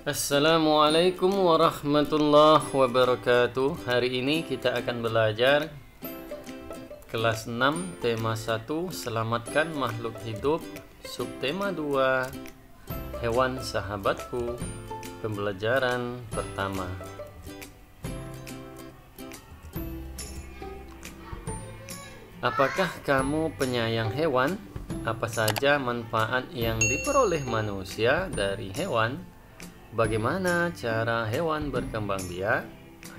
Assalamualaikum warahmatullahi wabarakatuh. Hari ini kita akan belajar kelas 6 tema 1 selamatkan makhluk hidup, subtema 2 hewan sahabatku, pembelajaran pertama. Apakah kamu penyayang hewan? Apa saja manfaat yang diperoleh manusia dari hewan? Bagaimana cara hewan berkembang biak?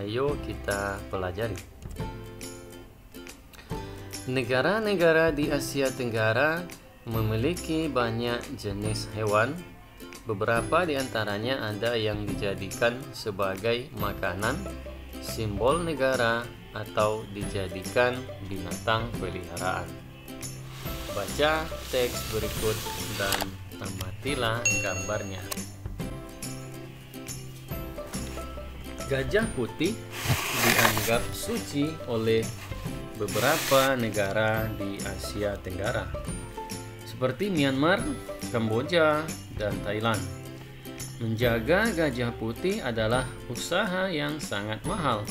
Ayo kita pelajari. Negara-negara di Asia Tenggara memiliki banyak jenis hewan. Beberapa di antaranya ada yang dijadikan sebagai makanan, simbol negara, atau dijadikan binatang peliharaan. Baca teks berikut dan amatilah gambarnya. Gajah putih dianggap suci oleh beberapa negara di Asia Tenggara, seperti Myanmar, Kamboja, dan Thailand. Menjaga gajah putih adalah usaha yang sangat mahal,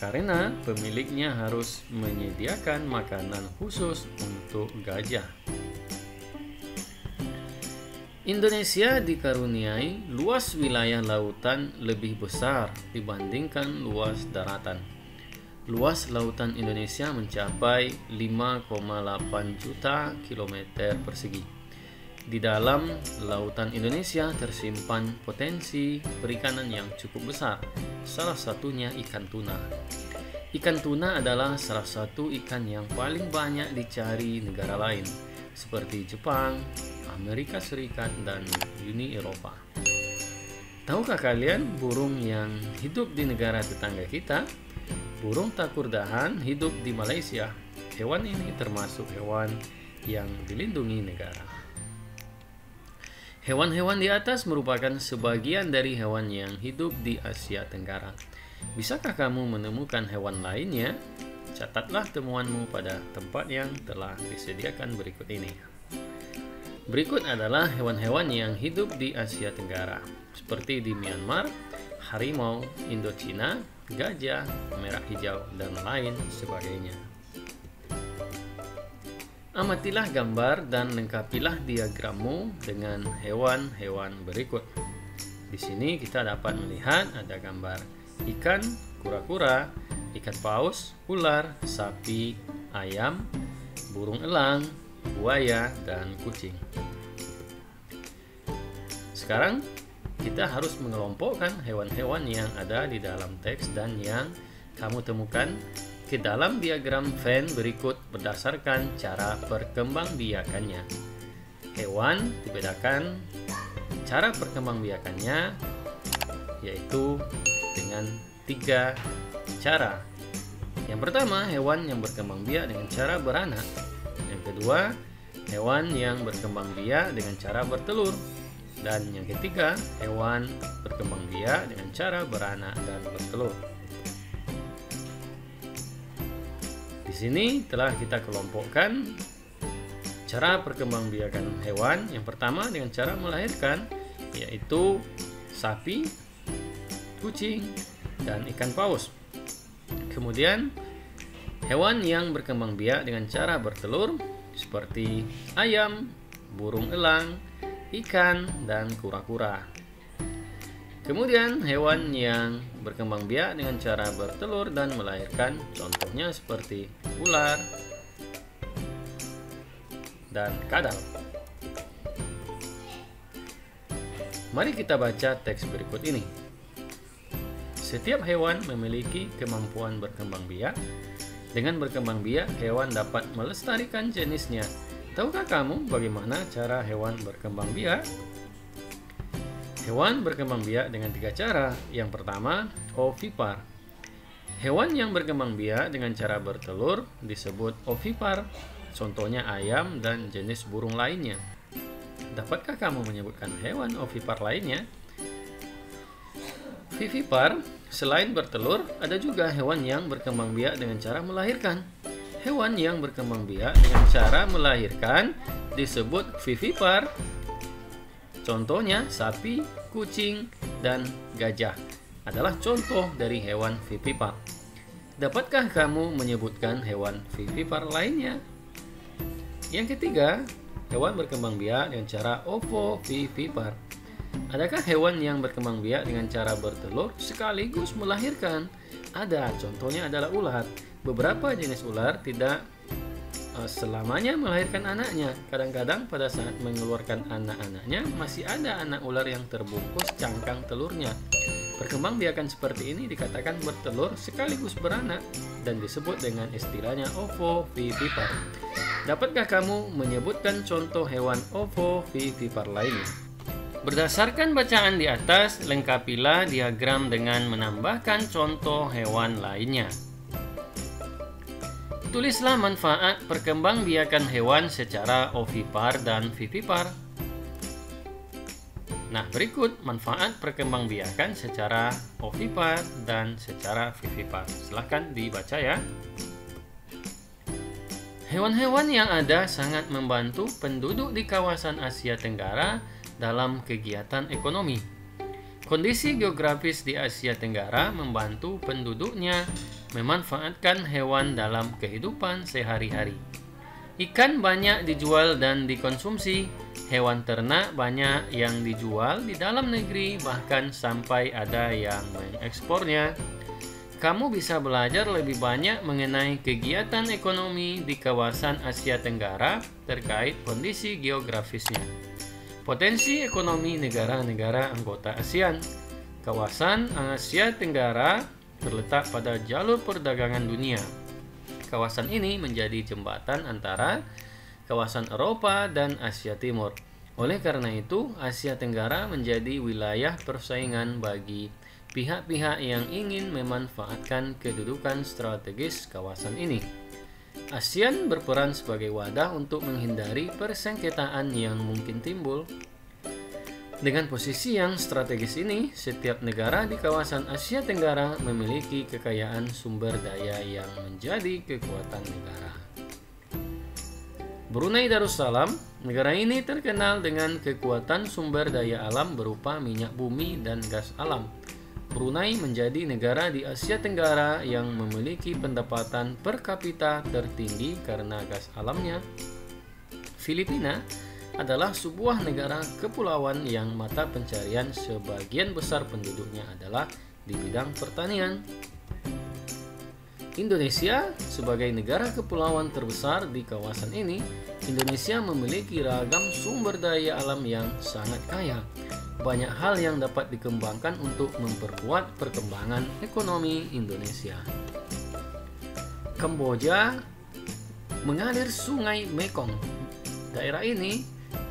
karena pemiliknya harus menyediakan makanan khusus untuk gajah. Indonesia dikaruniai luas wilayah lautan lebih besar dibandingkan luas daratan. Luas lautan Indonesia mencapai 5,8 juta kilometer persegi. Di dalam lautan Indonesia tersimpan potensi perikanan yang cukup besar, salah satunya ikan tuna. Ikan tuna adalah salah satu ikan yang paling banyak dicari negara lain, seperti Jepang, Amerika Serikat, dan Uni Eropa. Tahukah kalian burung yang hidup di negara tetangga kita? Burung takurdahan hidup di Malaysia. Hewan ini termasuk hewan yang dilindungi negara. Hewan-hewan di atas merupakan sebagian dari hewan yang hidup di Asia Tenggara. Bisakah kamu menemukan hewan lainnya? Catatlah temuanmu pada tempat yang telah disediakan berikut ini. Berikut adalah hewan-hewan yang hidup di Asia Tenggara, seperti di Myanmar, harimau, Indochina, gajah, merah hijau, dan lain sebagainya. Amatilah gambar dan lengkapilah diagrammu dengan hewan-hewan berikut. Di sini kita dapat melihat ada gambar ikan, kura-kura, ikan paus, ular, sapi, ayam, burung elang, buaya, dan kucing. Sekarang kita harus mengelompokkan hewan-hewan yang ada di dalam teks dan yang kamu temukan ke dalam diagram Venn berikut berdasarkan cara perkembangbiakannya. Hewan dibedakan cara perkembangbiakannya yaitu dengan 3 cara. Yang pertama, hewan yang berkembang biak dengan cara beranak. Yang kedua, hewan yang berkembang biak dengan cara bertelur. Dan yang ketiga, hewan berkembang biak dengan cara beranak dan bertelur. Di sini telah kita kelompokkan cara perkembangbiakan hewan. Yang pertama dengan cara melahirkan, yaitu sapi, kucing, dan ikan paus. Kemudian hewan yang berkembang biak dengan cara bertelur seperti ayam, burung elang, ikan, dan kura-kura. Kemudian hewan yang berkembang biak dengan cara bertelur dan melahirkan, contohnya seperti ular dan kadal. Mari kita baca teks berikut ini. Setiap hewan memiliki kemampuan berkembang biak. Dengan berkembang biak, hewan dapat melestarikan jenisnya. Tahukah kamu bagaimana cara hewan berkembang biak? Hewan berkembang biak dengan 3 cara. Yang pertama, ovipar. Hewan yang berkembang biak dengan cara bertelur disebut ovipar. Contohnya ayam dan jenis burung lainnya. Dapatkah kamu menyebutkan hewan ovipar lainnya? Vivipar, selain bertelur, ada juga hewan yang berkembang biak dengan cara melahirkan. Hewan yang berkembang biak dengan cara melahirkan disebut vivipar. Contohnya sapi, kucing, dan gajah adalah contoh dari hewan vivipar. Dapatkah kamu menyebutkan hewan vivipar lainnya? Yang ketiga, hewan berkembang biak dengan cara ovovivipar. Adakah hewan yang berkembang biak dengan cara bertelur sekaligus melahirkan? Ada, contohnya adalah ular. Beberapa jenis ular tidak selamanya melahirkan anaknya. Kadang-kadang pada saat mengeluarkan anak-anaknya masih ada anak ular yang terbungkus cangkang telurnya. Perkembangbiakan seperti ini dikatakan bertelur sekaligus beranak dan disebut dengan istilahnya ovovivipar. Dapatkah kamu menyebutkan contoh hewan ovovivipar lainnya? Berdasarkan bacaan di atas, lengkapilah diagram dengan menambahkan contoh hewan lainnya. Tulislah manfaat perkembangbiakan hewan secara ovipar dan vivipar. Nah, berikut manfaat perkembangbiakan secara ovipar dan secara vivipar. Silahkan dibaca ya. Hewan-hewan yang ada sangat membantu penduduk di kawasan Asia Tenggara dalam kegiatan ekonomi. Kondisi geografis di Asia Tenggara membantu penduduknya memanfaatkan hewan dalam kehidupan sehari-hari. Ikan banyak dijual dan dikonsumsi, hewan ternak banyak yang dijual di dalam negeri, bahkan sampai ada yang mengekspornya. Kamu bisa belajar lebih banyak mengenai kegiatan ekonomi di kawasan Asia Tenggara terkait kondisi geografisnya. Potensi ekonomi negara-negara anggota ASEAN. Kawasan Asia Tenggara terletak pada jalur perdagangan dunia. Kawasan ini menjadi jembatan antara kawasan Eropa dan Asia Timur. Oleh karena itu, Asia Tenggara menjadi wilayah persaingan bagi pihak-pihak yang ingin memanfaatkan kedudukan strategis kawasan ini. ASEAN berperan sebagai wadah untuk menghindari persengketaan yang mungkin timbul. Dengan posisi yang strategis ini, setiap negara di kawasan Asia Tenggara memiliki kekayaan sumber daya yang menjadi kekuatan negara. Brunei Darussalam, negara ini terkenal dengan kekuatan sumber daya alam berupa minyak bumi dan gas alam. Brunei menjadi negara di Asia Tenggara yang memiliki pendapatan per kapita tertinggi karena gas alamnya. Filipina adalah sebuah negara kepulauan yang mata pencarian sebagian besar penduduknya adalah di bidang pertanian. Indonesia sebagai negara kepulauan terbesar di kawasan ini, Indonesia memiliki ragam sumber daya alam yang sangat kaya. Banyak hal yang dapat dikembangkan untuk memperkuat perkembangan ekonomi Indonesia. Kamboja mengalir Sungai Mekong. Daerah ini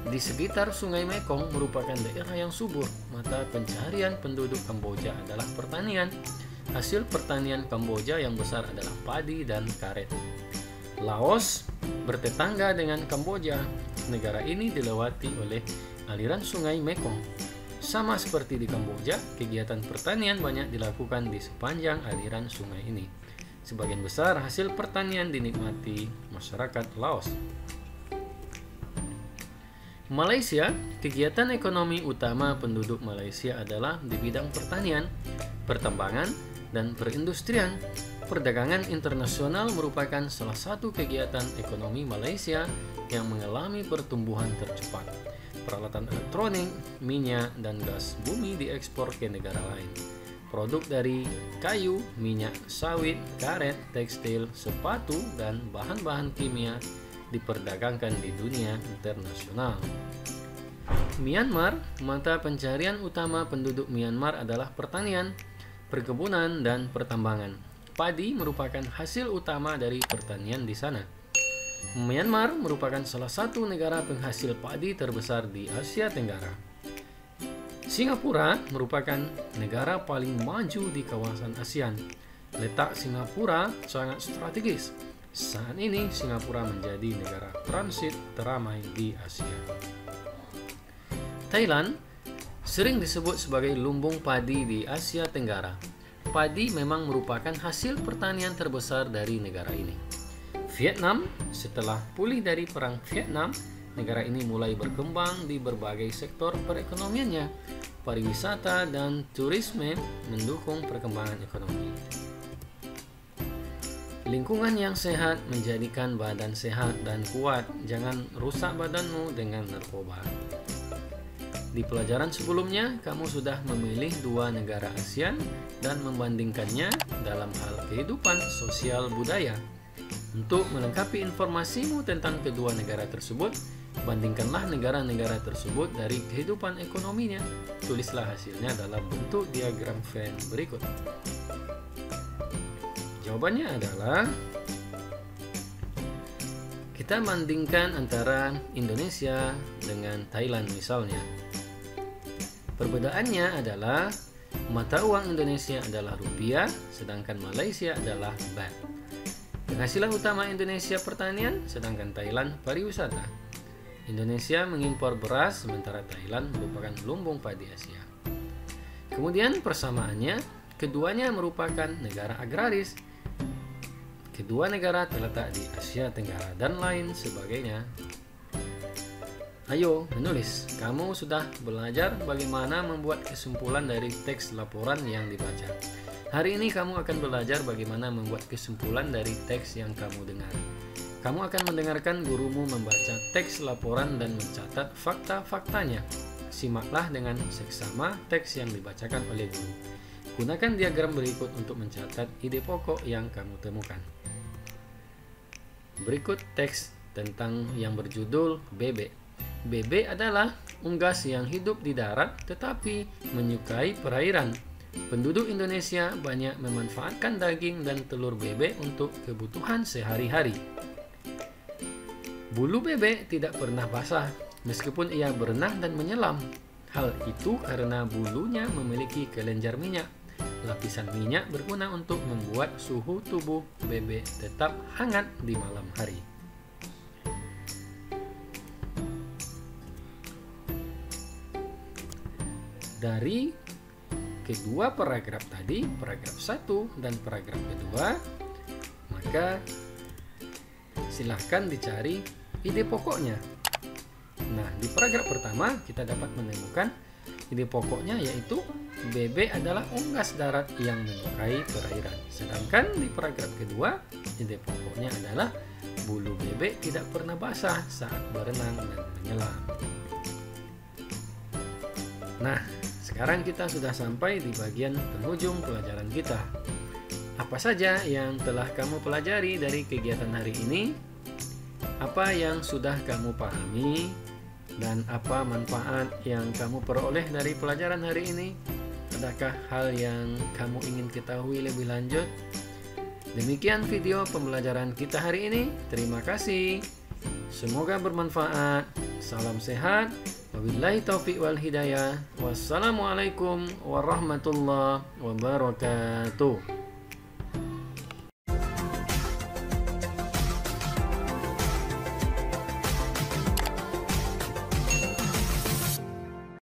di sekitar Sungai Mekong merupakan daerah yang subur. Mata pencarian penduduk Kamboja adalah pertanian. Hasil pertanian Kamboja yang besar adalah padi dan karet. Laos bertetangga dengan Kamboja. Negara ini dilewati oleh aliran Sungai Mekong. Sama seperti di Kamboja, kegiatan pertanian banyak dilakukan di sepanjang aliran sungai ini. Sebagian besar hasil pertanian dinikmati masyarakat Laos. Malaysia, kegiatan ekonomi utama penduduk Malaysia adalah di bidang pertanian, pertambangan, dan perindustrian. Perdagangan internasional merupakan salah satu kegiatan ekonomi Malaysia yang mengalami pertumbuhan tercepat. Peralatan elektronik, minyak, dan gas bumi diekspor ke negara lain. Produk dari kayu, minyak sawit, karet, tekstil, sepatu, dan bahan-bahan kimia diperdagangkan di dunia internasional. Myanmar, mata pencarian utama penduduk Myanmar adalah pertanian, perkebunan, dan pertambangan. Padi merupakan hasil utama dari pertanian di sana. Myanmar merupakan salah satu negara penghasil padi terbesar di Asia Tenggara. Singapura merupakan negara paling maju di kawasan ASEAN. Letak Singapura sangat strategis. Saat ini Singapura menjadi negara transit teramai di Asia. Thailand sering disebut sebagai lumbung padi di Asia Tenggara. Padi memang merupakan hasil pertanian terbesar dari negara ini. Vietnam, setelah pulih dari Perang Vietnam, negara ini mulai berkembang di berbagai sektor perekonomiannya. pariwisata dan turisme mendukung perkembangan ekonomi. Lingkungan yang sehat menjadikan badan sehat dan kuat. Jangan rusak badanmu dengan narkoba. Di pelajaran sebelumnya, kamu sudah memilih 2 negara ASEAN dan membandingkannya dalam hal kehidupan sosial budaya. Untuk melengkapi informasimu tentang kedua negara tersebut, bandingkanlah negara-negara tersebut dari kehidupan ekonominya. Tulislah hasilnya dalam bentuk diagram Venn berikut. Jawabannya adalah kita bandingkan antara Indonesia dengan Thailand misalnya. Perbedaannya adalah mata uang Indonesia adalah rupiah, sedangkan Malaysia adalah baht. Penghasilan utama Indonesia pertanian, sedangkan Thailand pariwisata. Indonesia mengimpor beras, sementara Thailand merupakan lumbung padi Asia. Kemudian persamaannya, keduanya merupakan negara agraris. Kedua negara terletak di Asia Tenggara dan lain sebagainya. Ayo menulis. Kamu sudah belajar bagaimana membuat kesimpulan dari teks laporan yang dibaca. Hari ini kamu akan belajar bagaimana membuat kesimpulan dari teks yang kamu dengar. Kamu akan mendengarkan gurumu membaca teks laporan dan mencatat fakta-faktanya. Simaklah dengan seksama teks yang dibacakan oleh guru. Gunakan diagram berikut untuk mencatat ide pokok yang kamu temukan. Berikut teks tentang yang berjudul bebek. Bebek adalah unggas yang hidup di darat tetapi menyukai perairan. Penduduk Indonesia banyak memanfaatkan daging dan telur bebek untuk kebutuhan sehari-hari. Bulu bebek tidak pernah basah meskipun ia berenang dan menyelam. Hal itu karena bulunya memiliki kelenjar minyak. Lapisan minyak berguna untuk membuat suhu tubuh bebek tetap hangat di malam hari. Dari kedua paragraf tadi, paragraf 1 dan paragraf kedua, maka silahkan dicari ide pokoknya. Nah, di paragraf pertama kita dapat menemukan ide pokoknya, yaitu bebek adalah unggas darat yang menyukai perairan. Sedangkan di paragraf kedua, ide pokoknya adalah bulu bebek tidak pernah basah saat berenang dan menyelam. Nah, sekarang kita sudah sampai di bagian penghujung pelajaran kita. Apa saja yang telah kamu pelajari dari kegiatan hari ini? Apa yang sudah kamu pahami? Dan apa manfaat yang kamu peroleh dari pelajaran hari ini? Adakah hal yang kamu ingin ketahui lebih lanjut? Demikian video pembelajaran kita hari ini. Terima kasih. Semoga bermanfaat. Salam sehat. Wabillahi taufiq wal hidayah. Wassalamualaikum warahmatullahi wabarakatuh.